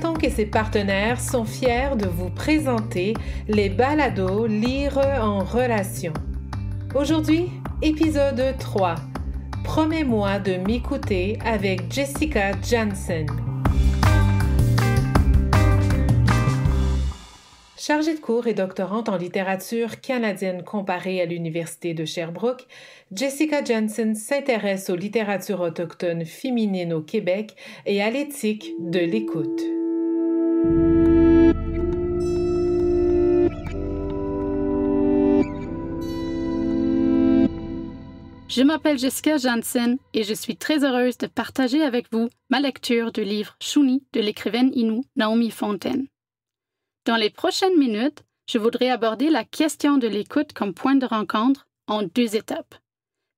Quentin et ses partenaires sont fiers de vous présenter les balados Lire en relation. Aujourd'hui, épisode 3. Promets-moi de m'écouter avec Jessica Jansen. Chargée de cours et doctorante en littérature canadienne comparée à l'Université de Sherbrooke, Jessica Jansen s'intéresse aux littératures autochtones féminines au Québec et à l'éthique de l'écoute. Je m'appelle Jessica Jansen et je suis très heureuse de partager avec vous ma lecture du livre Shuni de l'écrivaine Innu Naomi Fontaine. Dans les prochaines minutes, je voudrais aborder la question de l'écoute comme point de rencontre en 2 étapes.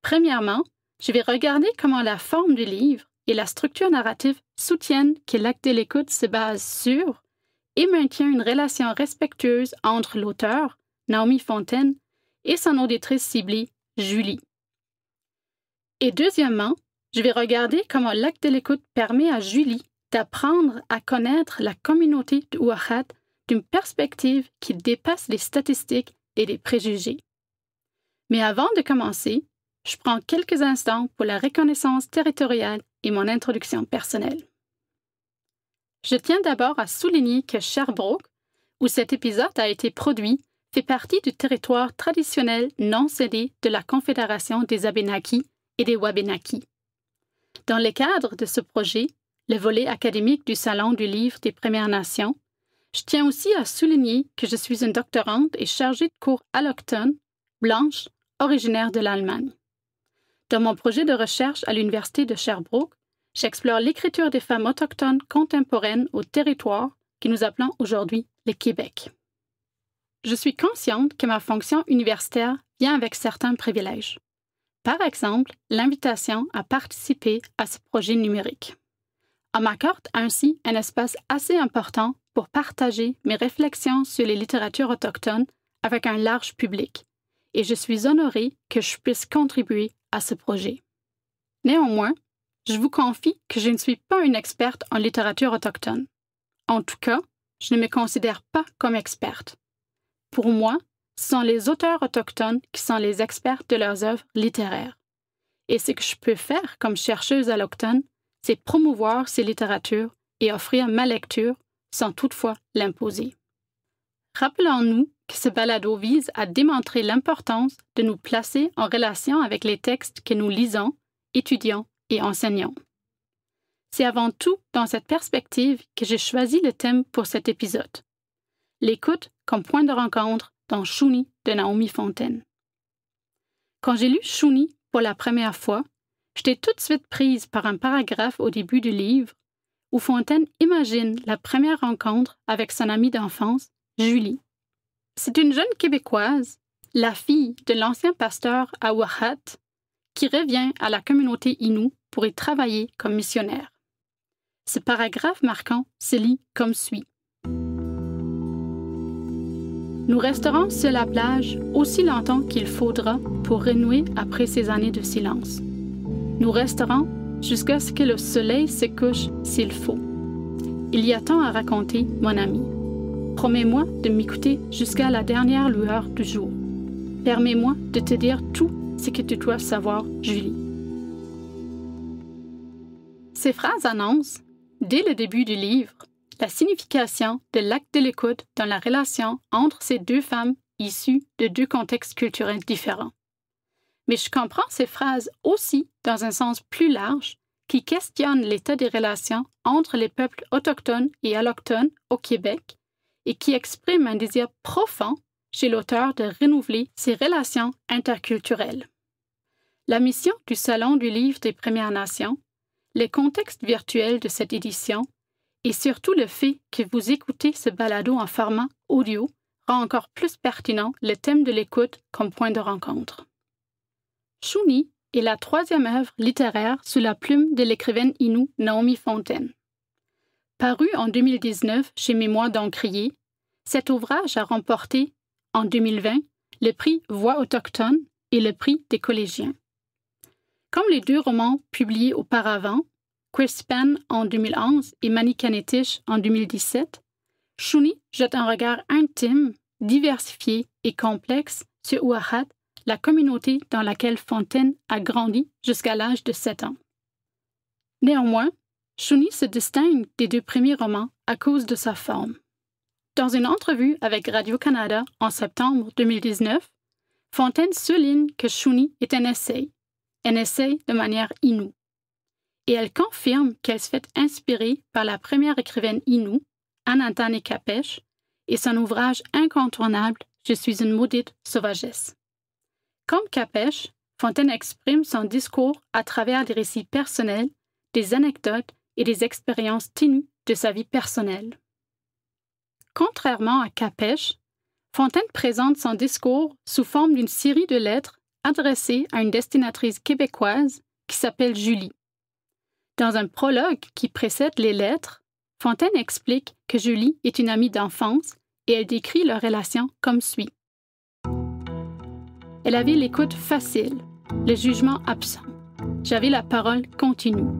Premièrement, je vais regarder comment la forme du livre et la structure narrative soutiennent que l'acte de l'écoute se base sur et maintient une relation respectueuse entre l'auteur, Naomi Fontaine, et son auditrice ciblée, Julie. Et deuxièmement, je vais regarder comment l'acte de l'écoute permet à Julie d'apprendre à connaître la communauté de Ouahat d'une perspective qui dépasse les statistiques et les préjugés. Mais avant de commencer, je prends quelques instants pour la reconnaissance territoriale et mon introduction personnelle. Je tiens d'abord à souligner que Sherbrooke, où cet épisode a été produit, fait partie du territoire traditionnel non cédé de la Confédération des Abénaquis et des Wabénaquis. Dans le cadre de ce projet, le volet académique du Salon du Livre des Premières Nations, je tiens aussi à souligner que je suis une doctorante et chargée de cours allochtone, blanche, originaire de l'Allemagne. Dans mon projet de recherche à l'Université de Sherbrooke, j'explore l'écriture des femmes autochtones contemporaines au territoire que nous appelons aujourd'hui le Québec. Je suis consciente que ma fonction universitaire vient avec certains privilèges. Par exemple, l'invitation à participer à ce projet numérique. On m'accorde ainsi un espace assez important pour partager mes réflexions sur les littératures autochtones avec un large public, et je suis honorée que je puisse contribuer à ce projet. Néanmoins, je vous confie que je ne suis pas une experte en littérature autochtone. En tout cas, je ne me considère pas comme experte. Pour moi, ce sont les auteurs autochtones qui sont les experts de leurs œuvres littéraires. Et ce que je peux faire comme chercheuse allochtone, c'est promouvoir ces littératures et offrir ma lecture sans toutefois l'imposer. Rappelons-nous que ce balado vise à démontrer l'importance de nous placer en relation avec les textes que nous lisons, étudions et enseignons. C'est avant tout dans cette perspective que j'ai choisi le thème pour cet épisode. L'écoute comme point de rencontre dans Shuni de Naomi Fontaine. Quand j'ai lu Shuni pour la première fois, j'étais tout de suite prise par un paragraphe au début du livre où Fontaine imagine la première rencontre avec son amie d'enfance, Julie. C'est une jeune Québécoise, la fille de l'ancien pasteur à Ouahat, qui revient à la communauté Innu pour y travailler comme missionnaire. Ce paragraphe marquant se lit comme suit. Nous resterons sur la plage aussi longtemps qu'il faudra pour renouer après ces années de silence. Nous resterons jusqu'à ce que le soleil se couche s'il faut. Il y a tant à raconter, mon ami. Promets-moi de m'écouter jusqu'à la dernière lueur du jour. Permets-moi de te dire tout ce que tu dois savoir, Julie. Ces phrases annoncent, dès le début du livre, la signification de l'acte de l'écoute dans la relation entre ces 2 femmes issues de 2 contextes culturels différents. Mais je comprends ces phrases aussi dans un sens plus large qui questionne l'état des relations entre les peuples autochtones et allochtones au Québec et qui exprime un désir profond chez l'auteur de renouveler ces relations interculturelles. La mission du Salon du Livre des Premières Nations, le contexte virtuel de cette édition et surtout le fait que vous écoutez ce balado en format audio rend encore plus pertinent le thème de l'écoute comme point de rencontre. Shuni est la 3e œuvre littéraire sous la plume de l'écrivaine Innu Naomi Fontaine. Paru en 2019 chez Mémoires d'Encrier, cet ouvrage a remporté, en 2020, le prix Voix autochtone et le prix des collégiens. Comme les 2 romans publiés auparavant, Quispan en 2011 et Manikanetich en 2017, Shuni jette un regard intime, diversifié et complexe sur Uahat, la communauté dans laquelle Fontaine a grandi jusqu'à l'âge de 7 ans. Néanmoins, Shuni se distingue des 2 premiers romans à cause de sa forme. Dans une entrevue avec Radio-Canada en septembre 2019, Fontaine souligne que Shuni est un essai de manière Innu. Et elle confirme qu'elle se fait inspirer par la première écrivaine Innu, Anantane Kapesh, et son ouvrage incontournable « Je suis une maudite sauvagesse ». Comme Kapesh, Fontaine exprime son discours à travers des récits personnels, des anecdotes et des expériences ténues de sa vie personnelle. Contrairement à Kapesh, Fontaine présente son discours sous forme d'une série de lettres adressées à une destinatrice québécoise qui s'appelle Julie. Dans un prologue qui précède les lettres, Fontaine explique que Julie est une amie d'enfance et elle décrit leur relation comme suit. Elle avait l'écoute facile, le jugement absent. J'avais la parole continue.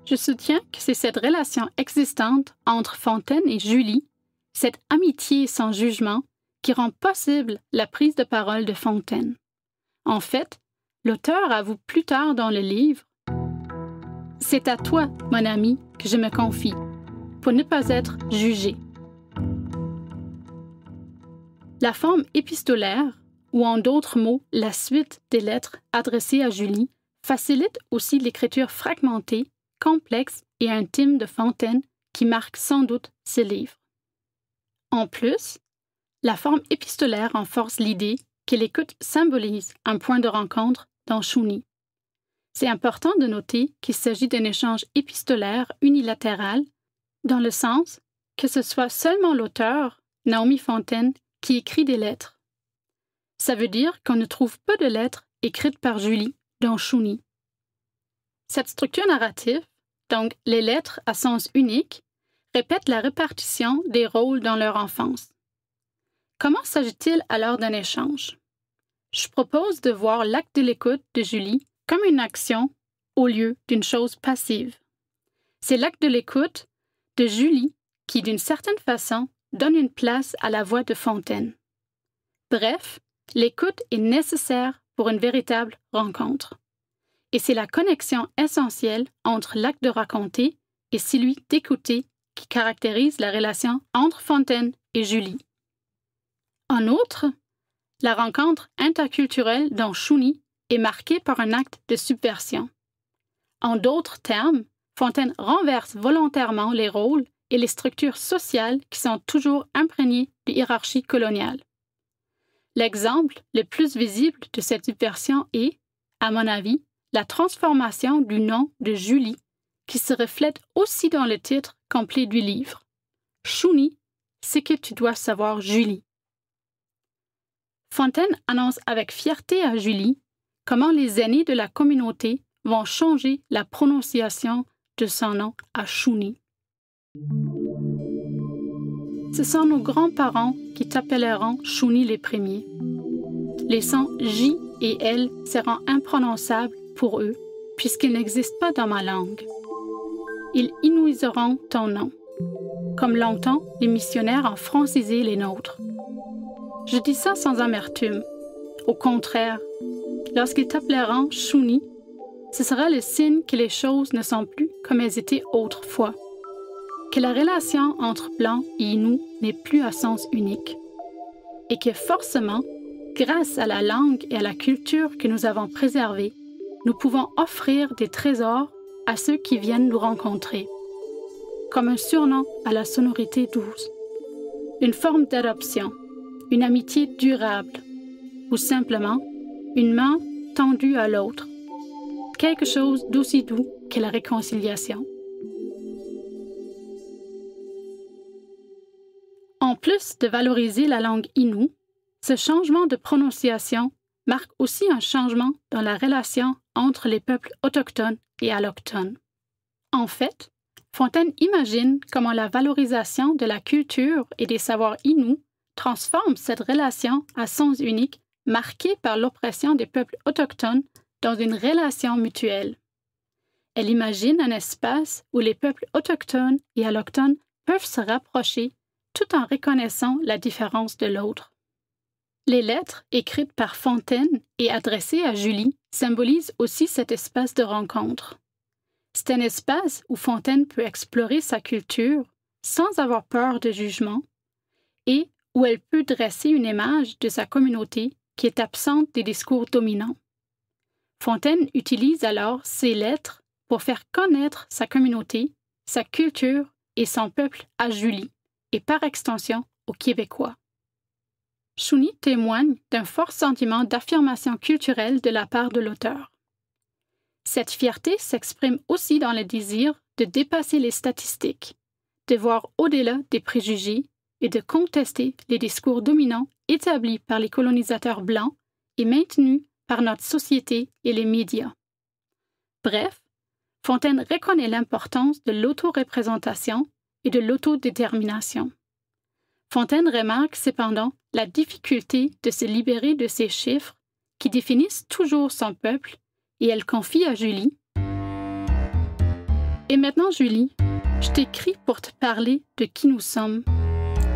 Je soutiens que c'est cette relation existante entre Fontaine et Julie, cette amitié sans jugement, qui rend possible la prise de parole de Fontaine. En fait, l'auteur avoue plus tard dans le livre « C'est à toi, mon ami, que je me confie, pour ne pas être jugé. » La forme épistolaire, ou en d'autres mots, la suite des lettres adressées à Julie, facilite aussi l'écriture fragmentée, complexe et intime de Fontaine qui marque sans doute ce livre. En plus, la forme épistolaire renforce l'idée que l'écoute symbolise un point de rencontre dans Shuni. C'est important de noter qu'il s'agit d'un échange épistolaire unilatéral, dans le sens que ce soit seulement l'auteur, Naomi Fontaine, qui écrit des lettres. Ça veut dire qu'on ne trouve pas de lettres écrites par Julie dans Shuni. Cette structure narrative, donc les lettres à sens unique, répète la répartition des rôles dans leur enfance. Comment s'agit-il alors d'un échange? Je propose de voir l'acte de l'écoute de Julie comme une action au lieu d'une chose passive. C'est l'acte de l'écoute de Julie qui, d'une certaine façon, donne une place à la voix de Fontaine. Bref, l'écoute est nécessaire pour une véritable rencontre. Et c'est la connexion essentielle entre l'acte de raconter et celui d'écouter qui caractérise la relation entre Fontaine et Julie. En outre, la rencontre interculturelle dans Shuni est marquée par un acte de subversion. En d'autres termes, Fontaine renverse volontairement les rôles et les structures sociales qui sont toujours imprégnées de hiérarchies coloniales. L'exemple le plus visible de cette subversion est, à mon avis, la transformation du nom de Julie, qui se reflète aussi dans le titre complet du livre. Shuni, c'est que tu dois savoir, Julie. Fontaine annonce avec fierté à Julie comment les aînés de la communauté vont changer la prononciation de son nom à Shuni. Ce sont nos grands-parents qui t'appelleront Shuni les premiers. Les sons J et L seront imprononçables pour eux, puisqu'ils n'existent pas dans ma langue. Ils inuiseront ton nom, comme longtemps les missionnaires ont francisé les nôtres. Je dis ça sans amertume. Au contraire, lorsqu'ils t'appelleront Shuni, ce sera le signe que les choses ne sont plus comme elles étaient autrefois, que la relation entre Blancs et Innu n'est plus à sens unique, et que forcément, grâce à la langue et à la culture que nous avons préservées, nous pouvons offrir des trésors à ceux qui viennent nous rencontrer, comme un surnom à la sonorité douce, une forme d'adoption, une amitié durable, ou simplement une main tendue à l'autre, quelque chose d'aussi doux que la réconciliation. En plus de valoriser la langue Innu, ce changement de prononciation marque aussi un changement dans la relation entre les peuples autochtones et allochtones. En fait, Fontaine imagine comment la valorisation de la culture et des savoirs Innu transforme cette relation à sens unique marquée par l'oppression des peuples autochtones dans une relation mutuelle. elle imagine un espace où les peuples autochtones et allochtones peuvent se rapprocher tout en reconnaissant la différence de l'autre. Les lettres écrites par Fontaine et adressées à Julie symbolisent aussi cet espace de rencontre. C'est un espace où Fontaine peut explorer sa culture sans avoir peur de jugement et où elle peut dresser une image de sa communauté qui est absente des discours dominants. Fontaine utilise alors ces lettres pour faire connaître sa communauté, sa culture et son peuple à Julie, et par extension aux Québécois. Shuni témoigne d'un fort sentiment d'affirmation culturelle de la part de l'auteur. Cette fierté s'exprime aussi dans le désir de dépasser les statistiques, de voir au-delà des préjugés et de contester les discours dominants établis par les colonisateurs blancs et maintenus par notre société et les médias. Bref, Fontaine reconnaît l'importance de l'autoreprésentation et de l'autodétermination. Fontaine remarque cependant la difficulté de se libérer de ces chiffres qui définissent toujours son peuple et elle confie à Julie « Et maintenant, Julie, je t'écris pour te parler de qui nous sommes.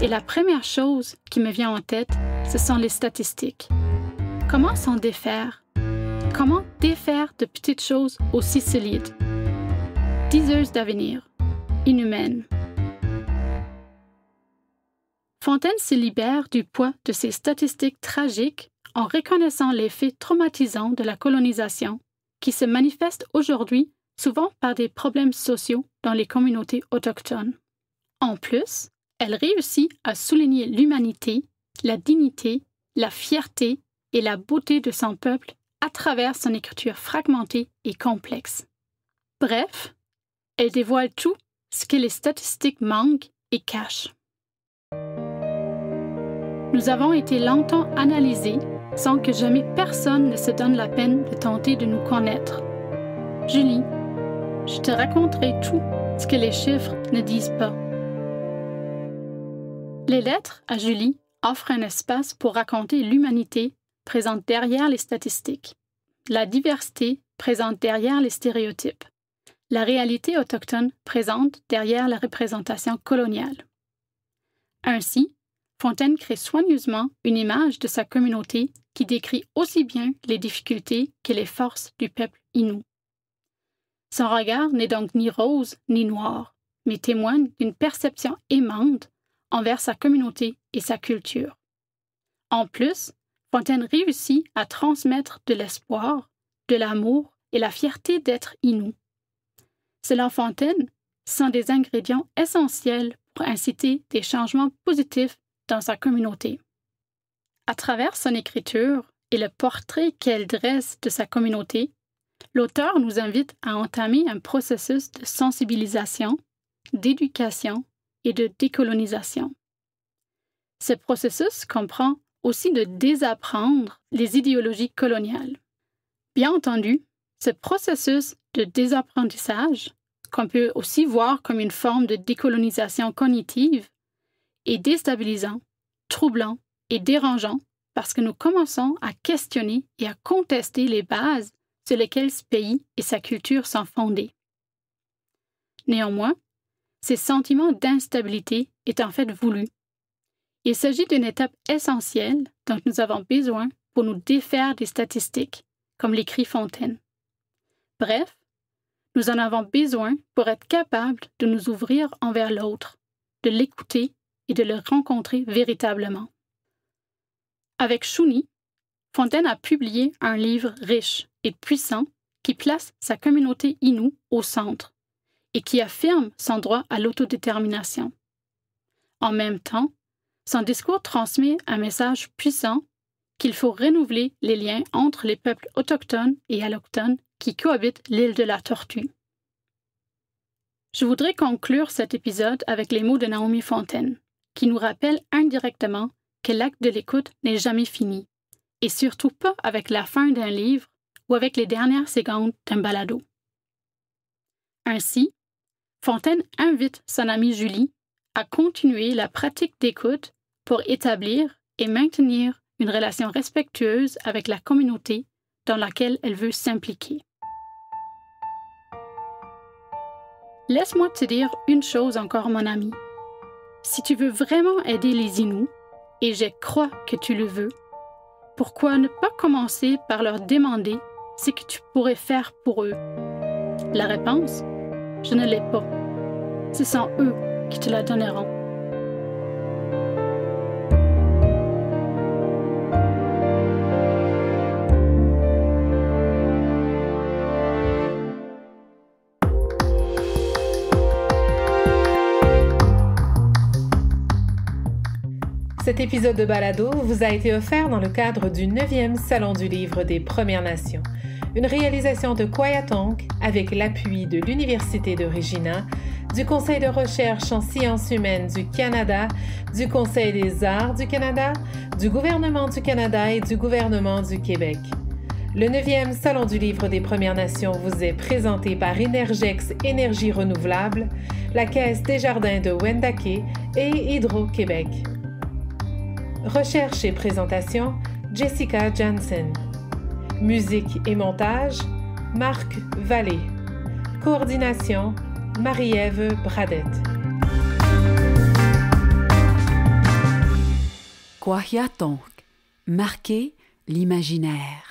Et la première chose qui me vient en tête, ce sont les statistiques. Comment s'en défaire? Comment défaire de petites choses aussi solides? Diseuses d'avenir, inhumaines. » Fontaine se libère du poids de ces statistiques tragiques en reconnaissant les faits traumatisants de la colonisation qui se manifestent aujourd'hui souvent par des problèmes sociaux dans les communautés autochtones. En plus, elle réussit à souligner l'humanité, la dignité, la fierté et la beauté de son peuple à travers son écriture fragmentée et complexe. Bref, elle dévoile tout ce que les statistiques manquent et cachent. Nous avons été longtemps analysés sans que jamais personne ne se donne la peine de tenter de nous connaître. Julie, je te raconterai tout ce que les chiffres ne disent pas. Les lettres à Julie offrent un espace pour raconter l'humanité présente derrière les statistiques, la diversité présente derrière les stéréotypes, la réalité autochtone présente derrière la représentation coloniale. Ainsi, Fontaine crée soigneusement une image de sa communauté qui décrit aussi bien les difficultés que les forces du peuple Innu. Son regard n'est donc ni rose ni noir, mais témoigne d'une perception aimante envers sa communauté et sa culture. En plus, Fontaine réussit à transmettre de l'espoir, de l'amour et la fierté d'être Innu. Selon Fontaine, sont des ingrédients essentiels pour inciter des changements positifs dans sa communauté. À travers son écriture et le portrait qu'elle dresse de sa communauté, l'auteur nous invite à entamer un processus de sensibilisation, d'éducation et de décolonisation. Ce processus comprend aussi de désapprendre les idéologies coloniales. Bien entendu, ce processus de désapprentissage, qu'on peut aussi voir comme une forme de décolonisation cognitive, est déstabilisant, troublant et dérangeant parce que nous commençons à questionner et à contester les bases sur lesquelles ce pays et sa culture sont fondés. Néanmoins, ces sentiments d'instabilité est en fait voulu. Il s'agit d'une étape essentielle dont nous avons besoin pour nous défaire des statistiques, comme l'écrit Fontaine. Bref, nous en avons besoin pour être capables de nous ouvrir envers l'autre, de l'écouter et de le rencontrer véritablement. Avec Shuni, Fontaine a publié un livre riche et puissant qui place sa communauté Innu au centre et qui affirme son droit à l'autodétermination. En même temps, son discours transmet un message puissant qu'il faut renouveler les liens entre les peuples autochtones et allochtones qui cohabitent l'île de la Tortue. Je voudrais conclure cet épisode avec les mots de Naomi Fontaine, qui nous rappelle indirectement que l'acte de l'écoute n'est jamais fini, et surtout pas avec la fin d'un livre ou avec les dernières secondes d'un balado. Ainsi, Fontaine invite son amie Julie à continuer la pratique d'écoute pour établir et maintenir une relation respectueuse avec la communauté dans laquelle elle veut s'impliquer. Laisse-moi te dire une chose encore, mon ami. Si tu veux vraiment aider les Inuits, et je crois que tu le veux, pourquoi ne pas commencer par leur demander ce que tu pourrais faire pour eux? La réponse? Je ne l'ai pas. Ce sont eux qui te la donneront. Cet épisode de balado vous a été offert dans le cadre du 9e Salon du Livre des Premières Nations, une réalisation de Kwayatonk avec l'appui de l'Université de Regina, du Conseil de recherche en sciences humaines du Canada, du Conseil des arts du Canada, du gouvernement du Canada et du gouvernement du Québec. Le 9e Salon du Livre des Premières Nations vous est présenté par Énergex Énergie Renouvelable, la Caisse des Jardins de Wendake et Hydro-Québec. Recherche et présentation, Jessica Jansen. Musique et montage, Marc Vallée. Coordination, Marie-Ève Bradette. Kwahiatonk, marquer l'imaginaire.